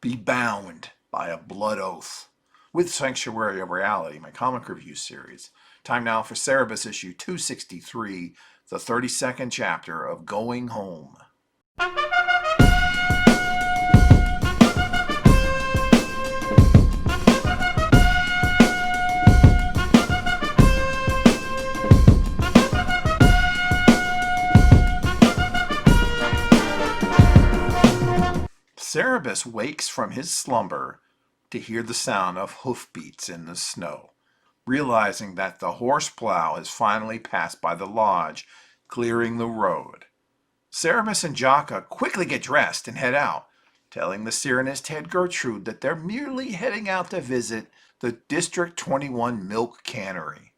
be bound by a blood oath. With Sanctuary of Reality, my comic review series. Time now for Cerebus issue 263, the 32nd chapter of Going Home. Cerebus wakes from his slumber to hear the sound of hoofbeats in the snow, realizing that the horse plow has finally passed by the lodge, clearing the road. Cerebus and Jaka quickly get dressed and head out, telling the Cyrenist head Gertrude that they're merely heading out to visit the District 21 milk cannery.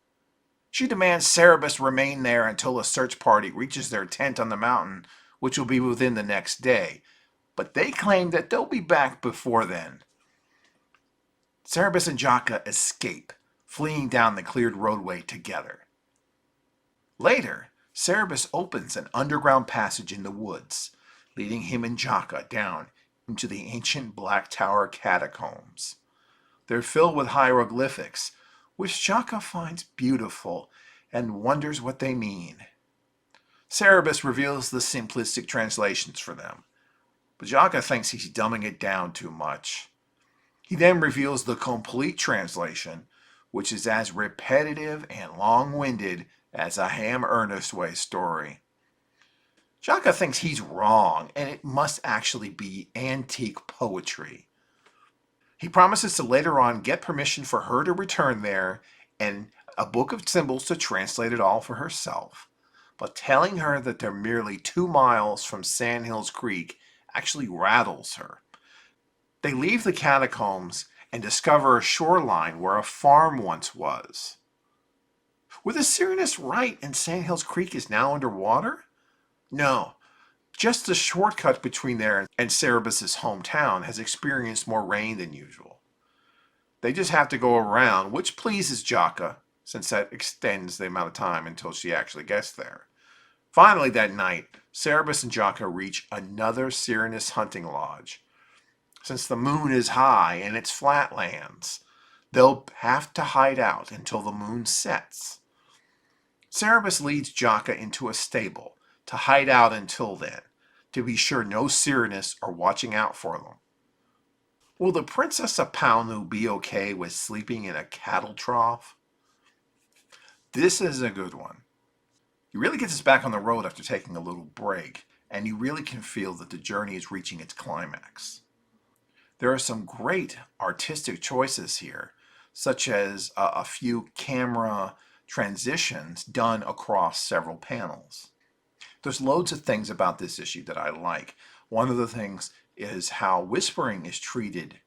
She demands Cerebus remain there until a search party reaches their tent on the mountain, which will be within the next day, but they claim that they'll be back before then. Cerebus and Jaka escape, fleeing down the cleared roadway together. Later, Cerebus opens an underground passage in the woods, leading him and Jaka down into the ancient Black Tower catacombs. They're filled with hieroglyphics, which Jaka finds beautiful and wonders what they mean. Cerebus reveals the simplistic translations for them, but Jaka thinks he's dumbing it down too much. He then reveals the complete translation, which is as repetitive and long-winded as a Ham Ernestway story. Jaka thinks he's wrong, and it must actually be antique poetry. He promises to later on get permission for her to return there and a book of symbols to translate it all for herself, but telling her that they're merely 2 miles from Sandhills Creek actually rattles her. They leave the catacombs and discover a shoreline where a farm once was. Were the Cyrenists right and Sandhills Creek is now underwater? No, just the shortcut between there and Cerebus' hometown has experienced more rain than usual. They just have to go around, which pleases Jaka, since that extends the amount of time until she actually gets there. Finally that night, Cerebus and Jaka reach another Cyrenist hunting lodge. Since the moon is high and it's flatlands, they'll have to hide out until the moon sets. Cerebus leads Jaka into a stable to hide out until then, to be sure no Cyrenists are watching out for them. Will the Princess of Paunu be okay with sleeping in a cattle trough? This is a good one. He really gets us back on the road after taking a little break, and you really can feel that the journey is reaching its climax. There are some great artistic choices here, such as a few camera transitions done across several panels. There's loads of things about this issue that I like. One of the things is how whispering is treated.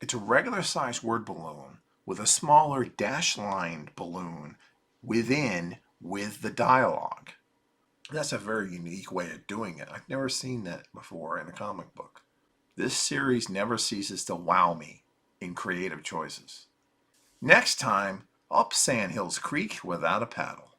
It's a regular sized word balloon with a smaller dash-lined balloon within with the dialogue. That's a very unique way of doing it. I've never seen that before in a comic book. This series never ceases to wow me in creative choices. Next time, up Sandhills Creek without a paddle.